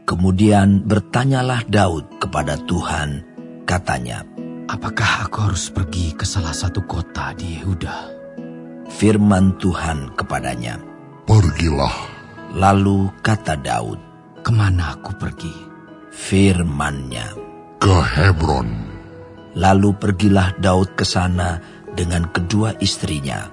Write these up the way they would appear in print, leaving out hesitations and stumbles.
Kemudian bertanyalah Daud kepada Tuhan, katanya, "Apakah aku harus pergi ke salah satu kota di Yehuda?" Firman Tuhan kepadanya, "Pergilah." Lalu kata Daud, "Kemana aku pergi?" Firman-Nya, "Ke Hebron." Lalu pergilah Daud ke sana dengan kedua istrinya,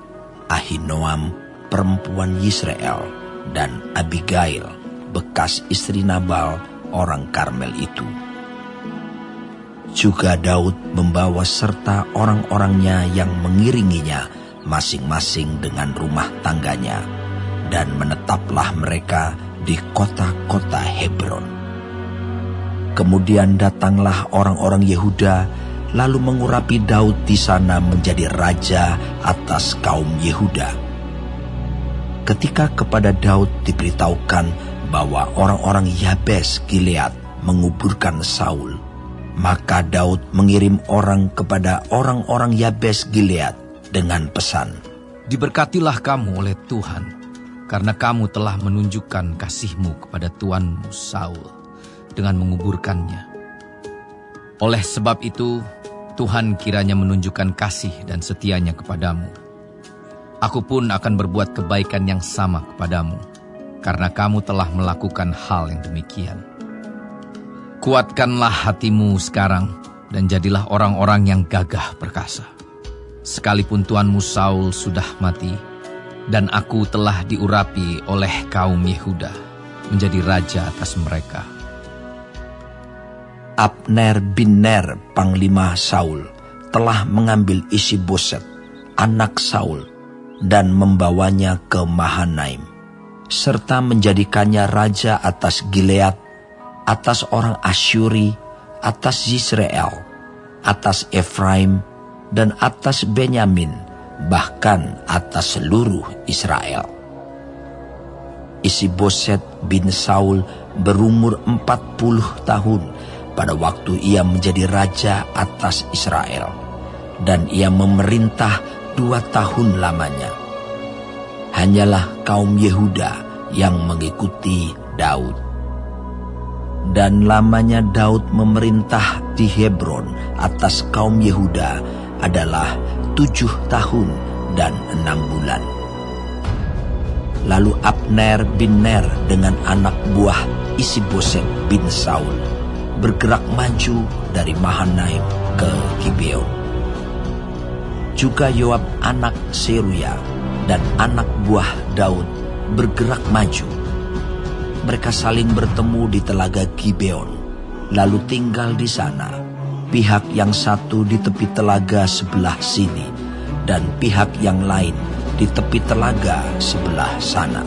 Ahinoam, perempuan Yisrael, dan Abigail, bekas istri Nabal, orang Karmel itu. Juga Daud membawa serta orang-orangnya yang mengiringinya, masing-masing dengan rumah tangganya, dan menetaplah mereka di kota-kota Hebron. Kemudian datanglah orang-orang Yehuda, lalu mengurapi Daud di sana menjadi raja atas kaum Yehuda. Ketika kepada Daud diberitahukan bahwa orang-orang Yabes Gilead menguburkan Saul, maka Daud mengirim orang kepada orang-orang Yabes Gilead dengan pesan, "Diberkatilah kamu oleh Tuhan, karena kamu telah menunjukkan kasih-Mu kepada tuanmu Saul dengan menguburkannya. Oleh sebab itu, Tuhan kiranya menunjukkan kasih dan setianya kepadamu. Aku pun akan berbuat kebaikan yang sama kepadamu, karena kamu telah melakukan hal yang demikian. Kuatkanlah hatimu sekarang, dan jadilah orang-orang yang gagah perkasa. Sekalipun tuanmu Saul sudah mati, dan aku telah diurapi oleh kaum Yehuda menjadi raja atas mereka." Abner bin Ner, panglima Saul, telah mengambil Isi-Boset, anak Saul, dan membawanya ke Mahanaim, serta menjadikannya raja atas Gilead, atas orang Asyuri, atas Yisrael, atas Efraim, dan atas Benyamin, bahkan atas seluruh Israel. Isi-Boset bin Saul berumur 40 tahun pada waktu ia menjadi raja atas Israel, dan ia memerintah 2 tahun lamanya. Hanyalah kaum Yehuda yang mengikuti Daud. Dan lamanya Daud memerintah di Hebron atas kaum Yehuda adalah 7 tahun dan 6 bulan. Lalu Abner bin Ner dengan anak buah Isi-Boset bin Saul bergerak maju dari Mahanaim ke Gibeon. Juga Yoab anak Seruya dan anak buah Daud bergerak maju. Mereka saling bertemu di telaga Gibeon, lalu tinggal di sana, pihak yang satu di tepi telaga sebelah sini, dan pihak yang lain di tepi telaga sebelah sana.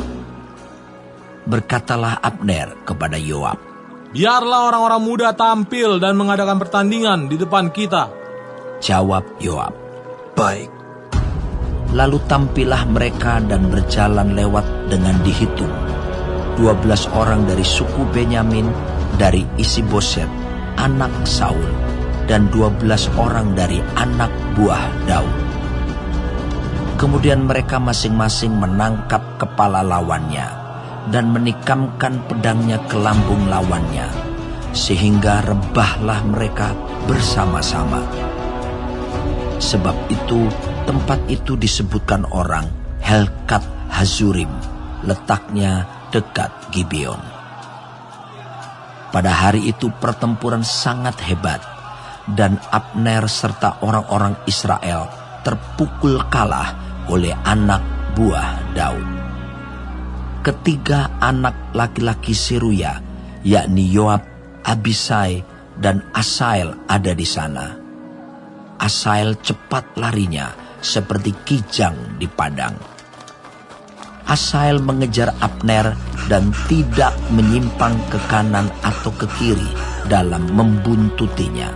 Berkatalah Abner kepada Yoab, "Biarlah orang-orang muda tampil dan mengadakan pertandingan di depan kita." Jawab Yoab, "Baik." Lalu tampillah mereka dan berjalan lewat dengan dihitung 12 orang dari suku Benyamin, dari Isi-Boset, anak Saul, dan 12 orang dari anak buah Daud. Kemudian mereka masing-masing menangkap kepala lawannya dan menikamkan pedangnya ke lambung lawannya, sehingga rebahlah mereka bersama-sama. Sebab itu tempat itu disebutkan orang Helkat Hazurim, letaknya dekat Gibeon. Pada hari itu pertempuran sangat hebat, dan Abner serta orang-orang Israel terpukul kalah oleh anak buah Daud. Ketiga anak laki-laki Seruya, yakni Yoab, Abisai, dan Asael ada di sana. Asael cepat larinya seperti kijang di padang. Asael mengejar Abner dan tidak menyimpang ke kanan atau ke kiri dalam membuntutinya.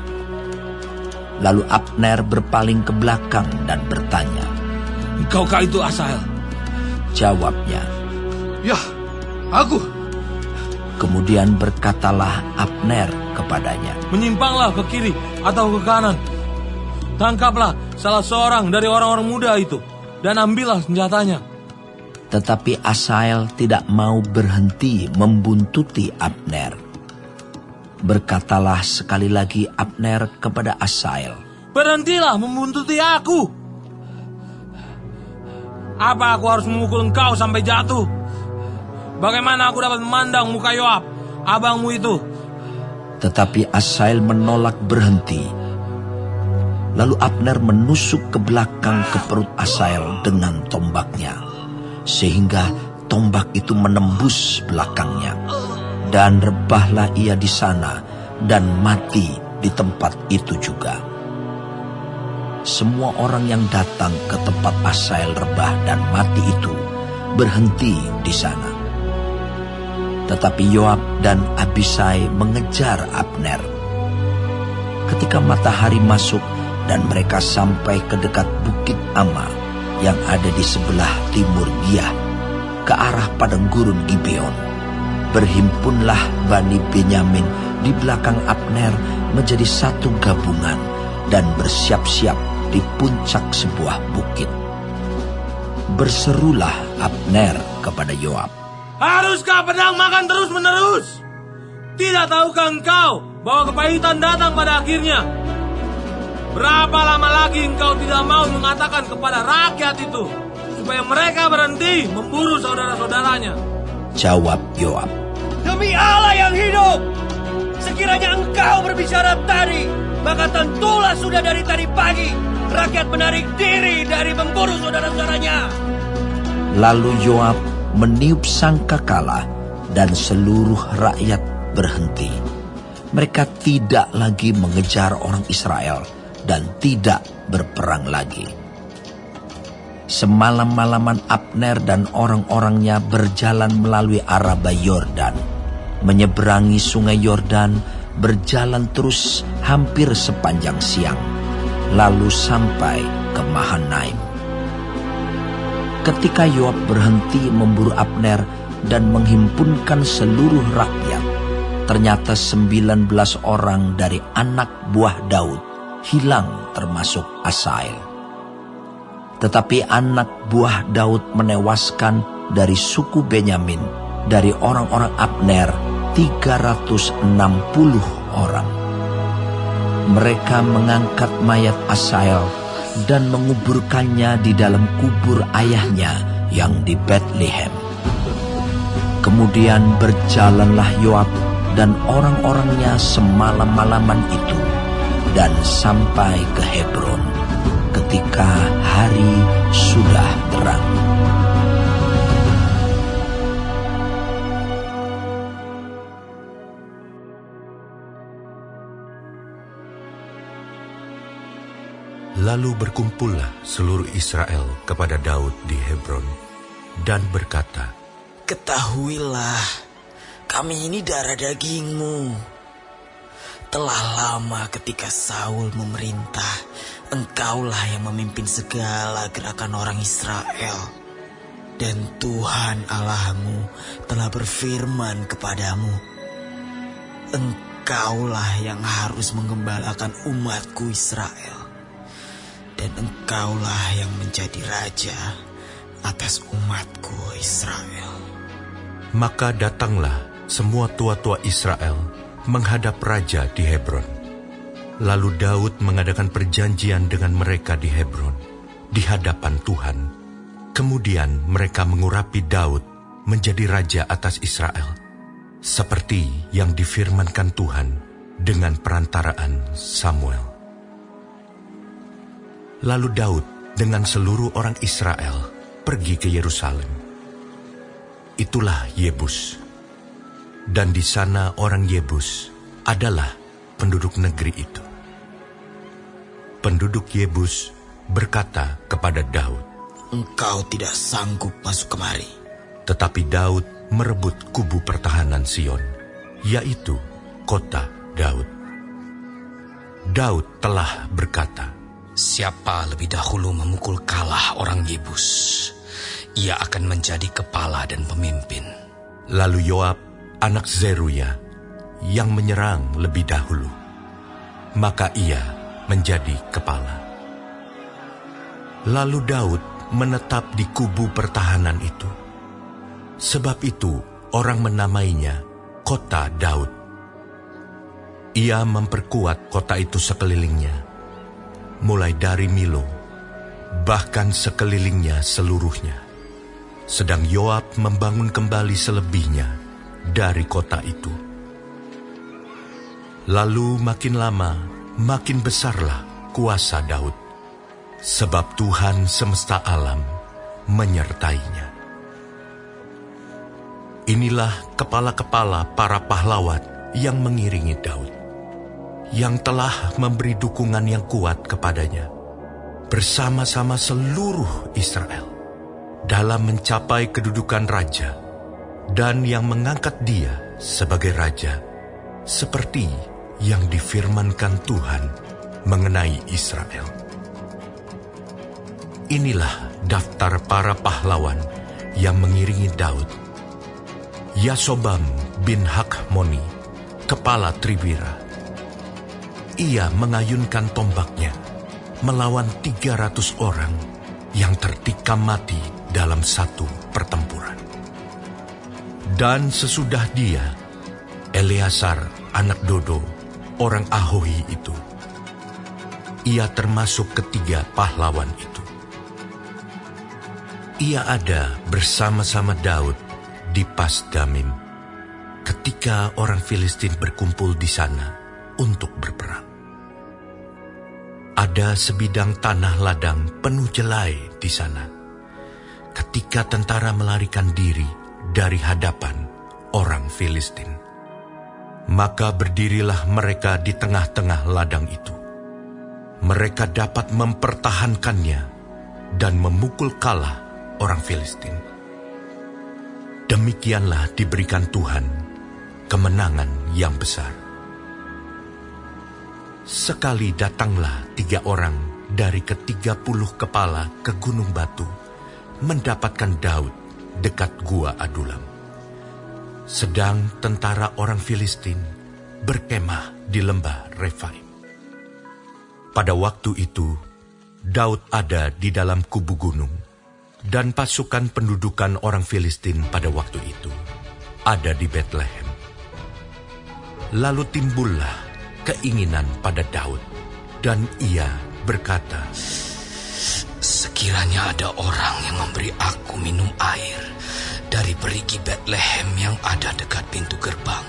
Lalu Abner berpaling ke belakang dan bertanya, "Engkaukah itu Asael?" Jawabnya, "Ya, aku." Kemudian berkatalah Abner kepadanya, "Menyimpanglah ke kiri atau ke kanan. Tangkaplah salah seorang dari orang-orang muda itu dan ambillah senjatanya." Tetapi Asael tidak mau berhenti membuntuti Abner. Berkatalah sekali lagi Abner kepada Asahel, "Berhentilah membuntuti aku. Apa aku harus memukul engkau sampai jatuh? Bagaimana aku dapat memandang muka Yoab, abangmu itu?" Tetapi Asahel menolak berhenti. Lalu Abner menusuk ke belakang ke perut Asahel dengan tombaknya, sehingga tombak itu menembus belakangnya. Dan rebahlah ia di sana dan mati di tempat itu juga. Semua orang yang datang ke tempat Asahel rebah dan mati itu berhenti di sana. Tetapi Yoab dan Abisai mengejar Abner. Ketika matahari masuk dan mereka sampai ke dekat Bukit Ama yang ada di sebelah timur Giah, ke arah padang gurun Gibeon, berhimpunlah Bani Benyamin di belakang Abner menjadi satu gabungan dan bersiap-siap di puncak sebuah bukit. Berserulah Abner kepada Yoab, "Haruskah pedang makan terus-menerus? Tidak tahukah engkau bahwa kepahitan datang pada akhirnya? Berapa lama lagi engkau tidak mau mengatakan kepada rakyat itu supaya mereka berhenti memburu saudara-saudaranya?" Jawab Yoab, "Demi Allah yang hidup, sekiranya engkau berbicara tadi, maka tentulah sudah dari tadi pagi rakyat menarik diri dari memburu saudara-saudaranya." Lalu Yoab meniup sangkakala dan seluruh rakyat berhenti. Mereka tidak lagi mengejar orang Israel dan tidak berperang lagi. Semalam-malaman Abner dan orang-orangnya berjalan melalui Araba Yordan, menyeberangi sungai Yordan, berjalan terus hampir sepanjang siang, lalu sampai ke Mahanaim. Ketika Yoab berhenti memburu Abner dan menghimpunkan seluruh rakyat, ternyata 19 orang dari anak buah Daud hilang termasuk Asahel. Tetapi anak buah Daud menewaskan dari suku Benyamin, dari orang-orang Abner, 360 orang. Mereka mengangkat mayat Asahel dan menguburkannya di dalam kubur ayahnya yang di Betlehem. Kemudian berjalanlah Yoab dan orang-orangnya semalam-malaman itu dan sampai ke Hebron ketika hari sudah terang. Lalu berkumpullah seluruh Israel kepada Daud di Hebron dan berkata, "Ketahuilah, kami ini darah dagingmu. Telah lama ketika Saul memerintah, engkaulah yang memimpin segala gerakan orang Israel. Dan Tuhan Allahmu telah berfirman kepadamu, engkaulah yang harus menggembalakan umatku Israel. Dan engkaulah yang menjadi raja atas umatku Israel." Maka datanglah semua tua-tua Israel menghadap raja di Hebron. Lalu Daud mengadakan perjanjian dengan mereka di Hebron, di hadapan Tuhan. Kemudian mereka mengurapi Daud menjadi raja atas Israel, seperti yang difirmankan Tuhan dengan perantaraan Samuel. Lalu Daud dengan seluruh orang Israel pergi ke Yerusalem. Itulah Yebus. Dan di sana orang Yebus adalah penduduk negeri itu. Penduduk Yebus berkata kepada Daud, "Engkau tidak sanggup masuk kemari." Tetapi Daud merebut kubu pertahanan Sion, yaitu kota Daud. Daud telah berkata, Siapa lebih dahulu memukul kalah orang Yebus, ia akan menjadi kepala dan pemimpin. Lalu Yoab, anak Zeruya, yang menyerang lebih dahulu, maka ia menjadi kepala. Lalu Daud menetap di kubu pertahanan itu. Sebab itu orang menamainya Kota Daud. Ia memperkuat kota itu sekelilingnya, mulai dari Milo, bahkan sekelilingnya seluruhnya. Sedang Yoab membangun kembali selebihnya dari kota itu. Lalu makin lama, makin besarlah kuasa Daud, sebab Tuhan semesta alam menyertainya. Inilah kepala-kepala para pahlawan yang mengiringi Daud, yang telah memberi dukungan yang kuat kepadanya, bersama-sama seluruh Israel, dalam mencapai kedudukan raja, dan yang mengangkat dia sebagai raja, seperti yang difirmankan Tuhan mengenai Israel. Inilah daftar para pahlawan yang mengiringi Daud. Yasobam bin Hakmoni, kepala Triwira. Ia mengayunkan tombaknya melawan 300 orang yang tertikam mati dalam satu pertempuran. Dan sesudah dia, Eleazar anak Dodo, orang Ahohi itu. Ia termasuk ketiga pahlawan itu. Ia ada bersama-sama Daud di Pasdamim ketika orang Filistin berkumpul di sana untuk berperang. Ada sebidang tanah ladang penuh jelai di sana ketika tentara melarikan diri dari hadapan orang Filistin. Maka berdirilah mereka di tengah-tengah ladang itu. Mereka dapat mempertahankannya dan memukul kalah orang Filistin. Demikianlah diberikan Tuhan kemenangan yang besar. Sekali datanglah 3 orang dari ke-30 kepala ke Gunung Batu, mendapatkan Daud dekat Gua Adulam. Sedang tentara orang Filistin berkemah di lembah Refaim. Pada waktu itu, Daud ada di dalam kubu gunung, dan pasukan pendudukan orang Filistin pada waktu itu ada di Betlehem. Lalu timbullah keinginan pada Daud, dan ia berkata, "Sekiranya ada orang yang memberi aku minum air dari perigi Betlehem yang ada dekat pintu gerbang."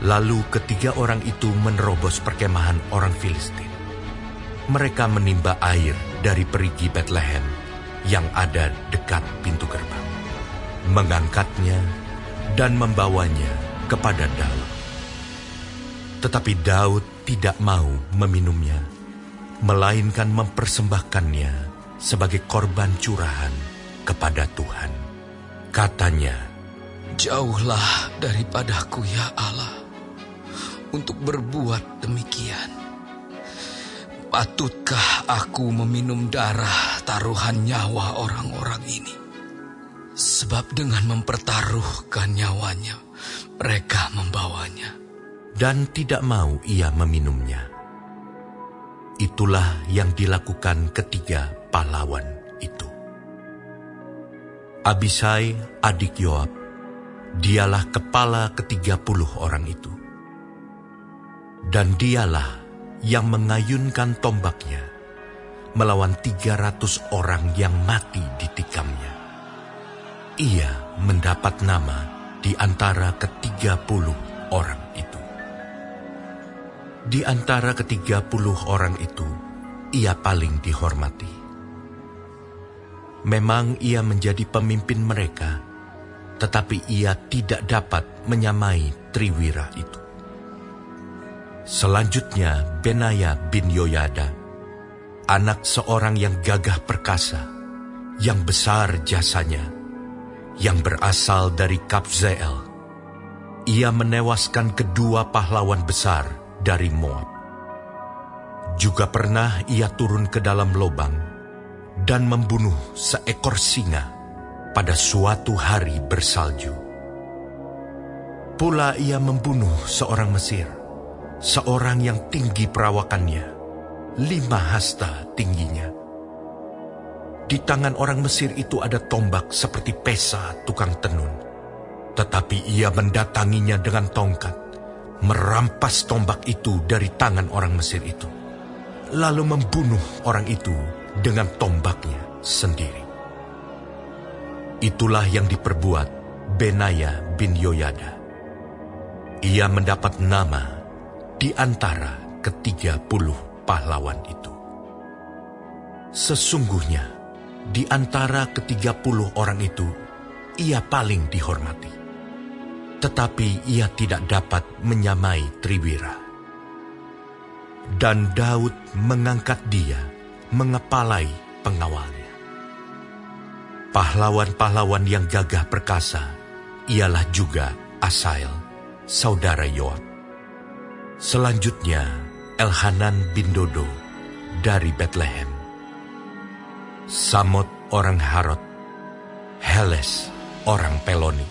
Lalu ketiga orang itu menerobos perkemahan orang Filistin. Mereka menimba air dari perigi Betlehem yang ada dekat pintu gerbang, mengangkatnya dan membawanya kepada Daud. Tetapi Daud tidak mau meminumnya, melainkan mempersembahkannya sebagai korban curahan kepada Tuhan. Katanya, "Jauhlah daripadaku ya Allah, untuk berbuat demikian. Patutkah aku meminum darah taruhan nyawa orang-orang ini? Sebab dengan mempertaruhkan nyawanya, mereka membawanya." Dan tidak mau ia meminumnya. Itulah yang dilakukan ketiga pahlawan itu. Abisai, adik Yoab, dialah kepala ke-30 orang itu. Dan dialah yang mengayunkan tombaknya melawan 300 orang yang mati ditikamnya. Ia mendapat nama di antara ke-30 orang itu. Di antara ke-30 orang itu, ia paling dihormati. Memang ia menjadi pemimpin mereka, tetapi ia tidak dapat menyamai Triwira itu. Selanjutnya Benaya bin Yoyada, anak seorang yang gagah perkasa, yang besar jasanya, yang berasal dari Kabzeel. Ia menewaskan kedua pahlawan besar dari Moab. Juga pernah ia turun ke dalam lubang dan membunuh seekor singa pada suatu hari bersalju. Pula ia membunuh seorang Mesir, seorang yang tinggi perawakannya, 5 hasta tingginya. Di tangan orang Mesir itu ada tombak seperti pesa tukang tenun, tetapi ia mendatanginya dengan tongkat, merampas tombak itu dari tangan orang Mesir itu, lalu membunuh orang itu dengan tombaknya sendiri. Itulah yang diperbuat Benaya bin Yoyada. Ia mendapat nama di antara ke-30 pahlawan itu. Sesungguhnya di antara ke-30 orang itu, ia paling dihormati. Tetapi ia tidak dapat menyamai Triwira. Dan Daud mengangkat dia mengepalai pengawalnya. Pahlawan-pahlawan yang gagah perkasa ialah juga Asael, saudara Yoab. Selanjutnya Elhanan bin Dodo dari Betlehem, Samot orang Harod, Heles orang Peloni,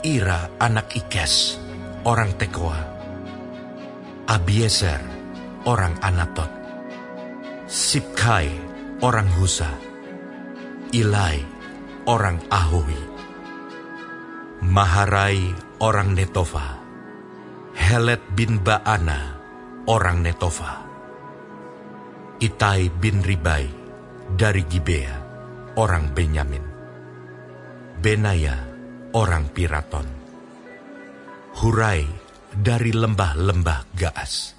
Ira anak Ikes orang Tekoa, Abiezer orang Anatot, Sibkai orang Husa, Ilai orang Ahohi, Maharai orang Netofa, Helet bin Baana orang Netofa, Itai bin Ribai dari Gibea orang Benyamin, Benaya orang Piraton, Hurai dari lembah-lembah Gaas,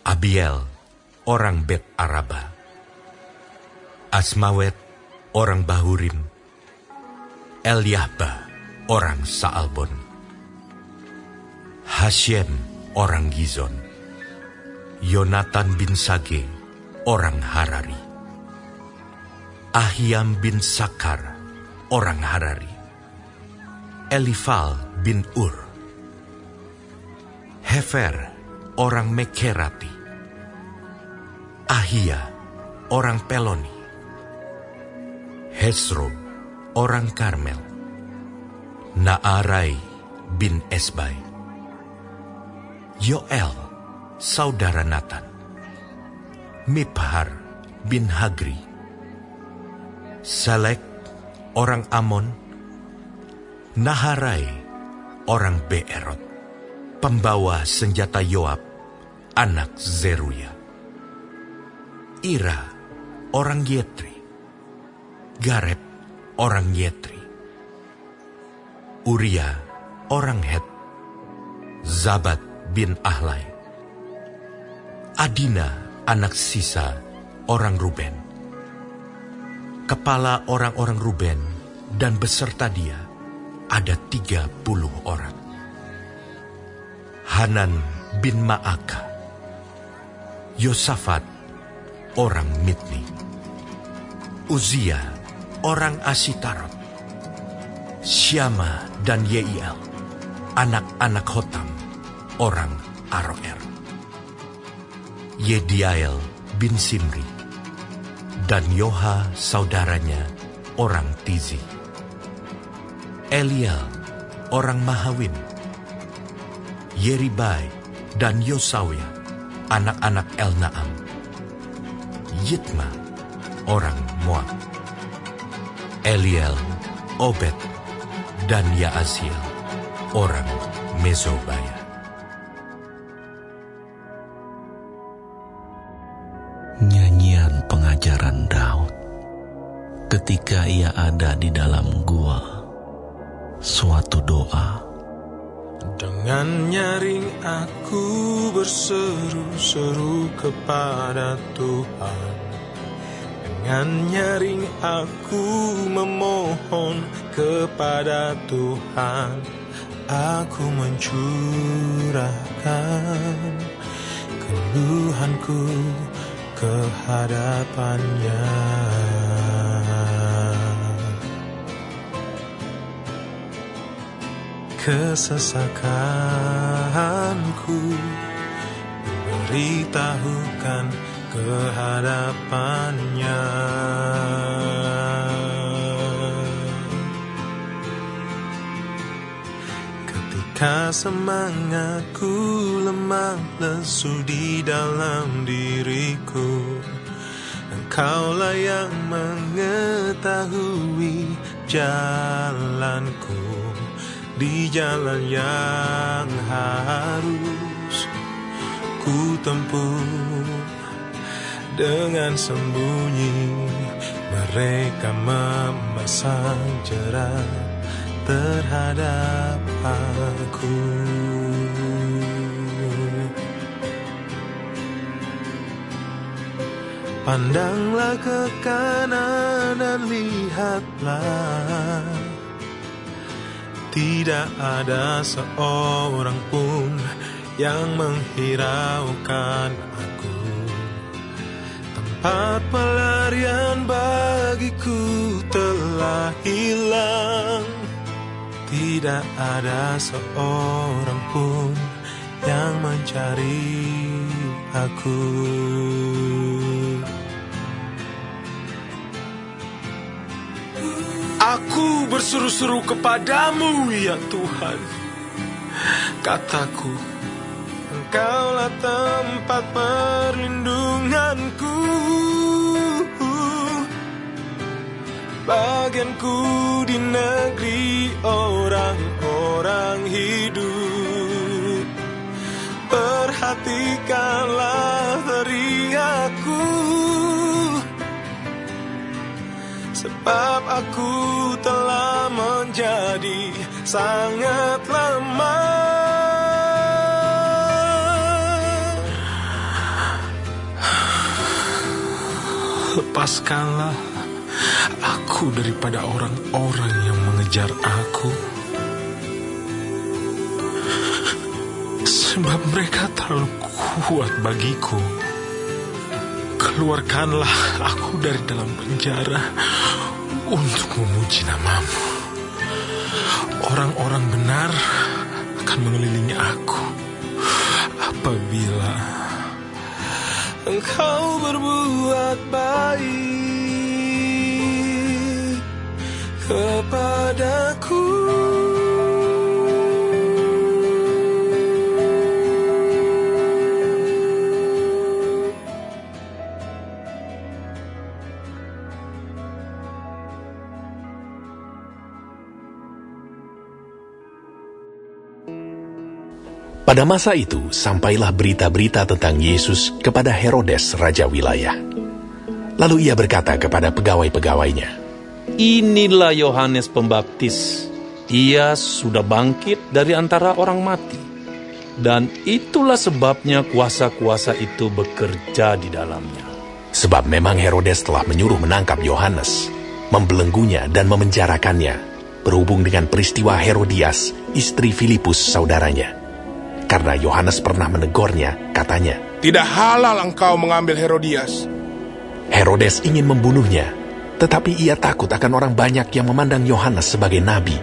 Abiel orang Bet Araba, Asmawet orang Bahurim, Eliahba orang Saalbon, Hashem orang Gizon, Yonatan bin Sage orang Harari, Ahiam bin Sakar orang Harari, Elifal bin Ur, Hefer orang Mekerati, Ahia orang Peloni, Hesro orang Karmel, Naarai bin Esbai, Yoel saudara Natan, Miphar bin Hagri, Selek orang Amon, Naharai orang Beerot, pembawa senjata Yoab, anak Zeruya, Ira orang Yetri, Gareb orang Yetri, Uria orang Het, Zabat bin Ahlai, Adina anak Sisa orang Ruben, kepala orang-orang Ruben dan beserta dia ada 30 orang. Hanan bin Ma'aka, Yosafat orang Mitni, Uzia orang Asitarot, Syama dan Yeiel, anak-anak Hotam orang Aroer, Yediael bin Simri, dan Yoha saudaranya orang Tizi, Eliel orang Mahawim, Yeribai dan Yosawia, anak-anak Elnaam, Yitma orang Moab, Eliel, Obed, dan Yaasiel orang Mezobaya. Nyanyian pengajaran Daud ketika ia ada di dalam gua, suatu doa. Dengan nyaring aku berseru-seru kepada Tuhan. Dengan nyaring aku memohon kepada Tuhan. Aku mencurahkan keluhanku kehadapannya. Kesesakanku beritahukan kehadapannya. Ketika semangatku lemah lesu di dalam diriku, Engkaulah yang mengetahui jalanku. di jalan yang harus ku tempuh. Dengan sembunyi mereka memasang jerat terhadap aku. Pandanglah ke kanan dan lihatlah, tidak ada seorang pun yang menghiraukan aku. Tempat pelarian bagiku telah hilang, tidak ada seorang pun yang mencari aku. Aku berseru-seru kepadamu, ya Tuhan. Kataku, Engkaulah tempat perlindunganku, bagianku di negeri orang-orang hidup. Perhatikanlah teriakku, sebab aku telah menjadi sangat lemah. Lepaskanlah aku daripada orang-orang yang mengejar aku, sebab mereka terlalu kuat bagiku. Keluarkanlah aku dari dalam penjara untuk memuji nama-Mu. Orang-orang benar akan mengelilingi aku apabila Engkau berbuat baik kepadaku. Pada masa itu, sampailah berita-berita tentang Yesus kepada Herodes, raja wilayah. Lalu ia berkata kepada pegawai-pegawainya, "Inilah Yohanes Pembaptis. Ia sudah bangkit dari antara orang mati. Dan itulah sebabnya kuasa-kuasa itu bekerja di dalamnya." Sebab memang Herodes telah menyuruh menangkap Yohanes, membelenggunya dan memenjarakannya, berhubung dengan peristiwa Herodias, istri Filipus saudaranya. Karena Yohanes pernah menegurnya, katanya, "Tidak halal engkau mengambil Herodias." Herodes ingin membunuhnya, tetapi ia takut akan orang banyak yang memandang Yohanes sebagai nabi.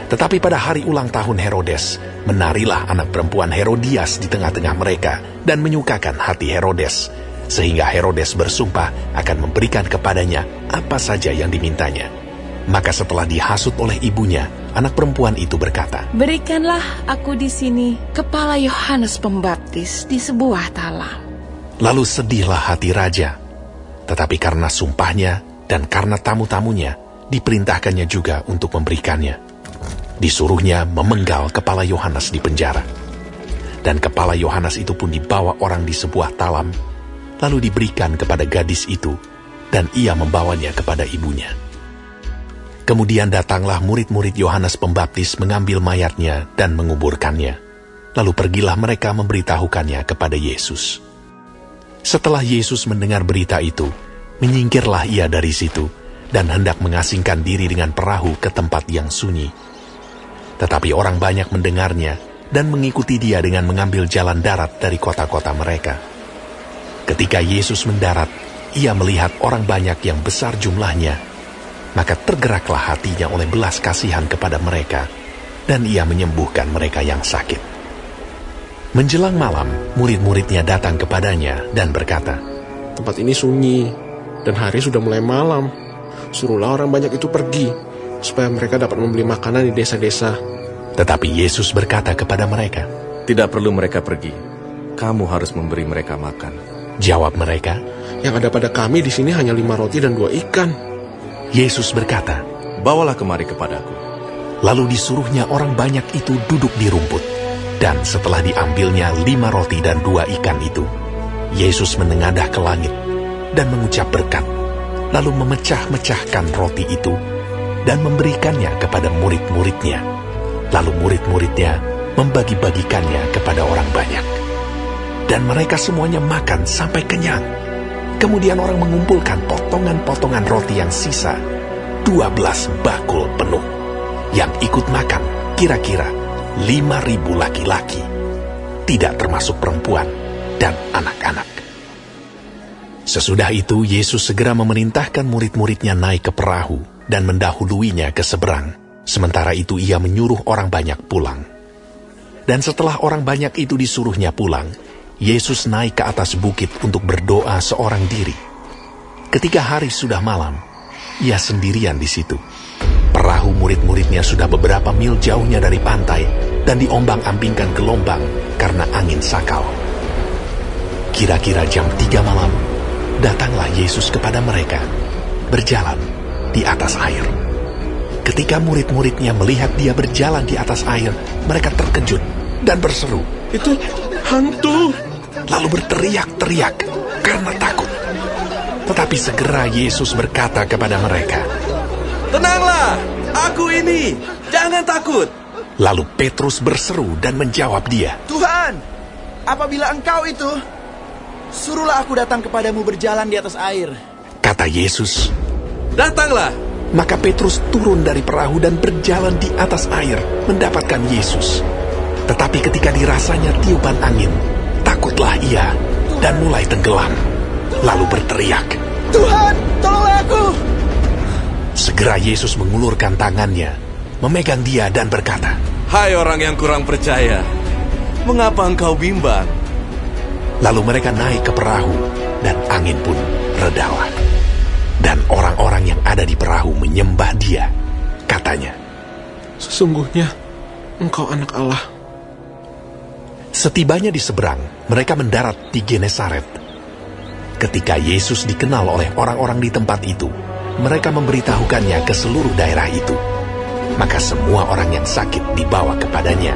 Tetapi pada hari ulang tahun Herodes, menarilah anak perempuan Herodias di tengah-tengah mereka dan menyukakan hati Herodes, sehingga Herodes bersumpah akan memberikan kepadanya apa saja yang dimintanya. Maka setelah dihasut oleh ibunya, anak perempuan itu berkata, "Berikanlah aku di sini kepala Yohanes Pembaptis di sebuah talam." Lalu sedihlah hati raja. Tetapi karena sumpahnya dan karena tamu-tamunya, diperintahkannya juga untuk memberikannya. Disuruhnya memenggal kepala Yohanes di penjara. Dan kepala Yohanes itu pun dibawa orang di sebuah talam, lalu diberikan kepada gadis itu, dan ia membawanya kepada ibunya. Kemudian datanglah murid-murid Yohanes Pembaptis mengambil mayatnya dan menguburkannya. Lalu pergilah mereka memberitahukannya kepada Yesus. Setelah Yesus mendengar berita itu, menyingkirlah ia dari situ dan hendak mengasingkan diri dengan perahu ke tempat yang sunyi. Tetapi orang banyak mendengarnya dan mengikuti dia dengan mengambil jalan darat dari kota-kota mereka. Ketika Yesus mendarat, ia melihat orang banyak yang besar jumlahnya. Maka tergeraklah hatinya oleh belas kasihan kepada mereka, dan ia menyembuhkan mereka yang sakit. Menjelang malam, murid-muridnya datang kepadanya dan berkata, "Tempat ini sunyi, dan hari sudah mulai malam. Suruhlah orang banyak itu pergi, supaya mereka dapat membeli makanan di desa-desa." Tetapi Yesus berkata kepada mereka, "Tidak perlu mereka pergi. Kamu harus memberi mereka makan." Jawab mereka, "Yang ada pada kami di sini hanya 5 roti dan 2 ikan. Yesus berkata, "Bawalah kemari kepadaku." Lalu disuruhnya orang banyak itu duduk di rumput. Dan setelah diambilnya 5 roti dan 2 ikan itu, Yesus menengadah ke langit dan mengucap berkat, lalu memecah-mecahkan roti itu dan memberikannya kepada murid-muridnya. Lalu murid-muridnya membagi-bagikannya kepada orang banyak. Dan mereka semuanya makan sampai kenyang. Kemudian orang mengumpulkan potongan-potongan roti yang sisa, 12 bakul penuh. Yang ikut makan kira-kira 5.000 laki-laki, tidak termasuk perempuan dan anak-anak. Sesudah itu Yesus segera memerintahkan murid-muridnya naik ke perahu dan mendahuluinya ke seberang. Sementara itu ia menyuruh orang banyak pulang. Dan setelah orang banyak itu disuruhnya pulang, Yesus naik ke atas bukit untuk berdoa seorang diri. Ketika hari sudah malam, ia sendirian di situ. Perahu murid-muridnya sudah beberapa mil jauhnya dari pantai dan diombang-ambingkan gelombang karena angin sakal. Kira-kira jam 3 malam, datanglah Yesus kepada mereka, berjalan di atas air. Ketika murid-muridnya melihat dia berjalan di atas air, mereka terkejut dan berseru, "Itu hantu!" Lalu berteriak-teriak karena takut. Tetapi segera Yesus berkata kepada mereka, "Tenanglah, aku ini, jangan takut." Lalu Petrus berseru dan menjawab dia, "Tuhan, apabila Engkau itu, suruhlah aku datang kepadamu berjalan di atas air." Kata Yesus, "Datanglah." Maka Petrus turun dari perahu dan berjalan di atas air mendapatkan Yesus. Tetapi ketika dirasanya tiupan angin, takutlah ia dan mulai tenggelam. Lalu berteriak, "Tuhan, tolong aku!" Segera Yesus mengulurkan tangannya, memegang dia dan berkata, "Hai orang yang kurang percaya, mengapa engkau bimbang?" Lalu mereka naik ke perahu dan angin pun redalah. Dan orang-orang yang ada di perahu menyembah dia. Katanya, "Sesungguhnya engkau anak Allah." Setibanya di seberang, mereka mendarat di Genesaret. Ketika Yesus dikenal oleh orang-orang di tempat itu, mereka memberitahukannya ke seluruh daerah itu. Maka semua orang yang sakit dibawa kepadanya.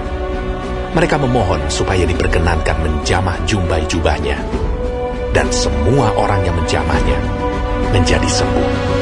Mereka memohon supaya diperkenankan menjamah jubah-jubahnya. Dan semua orang yang menjamahnya menjadi sembuh.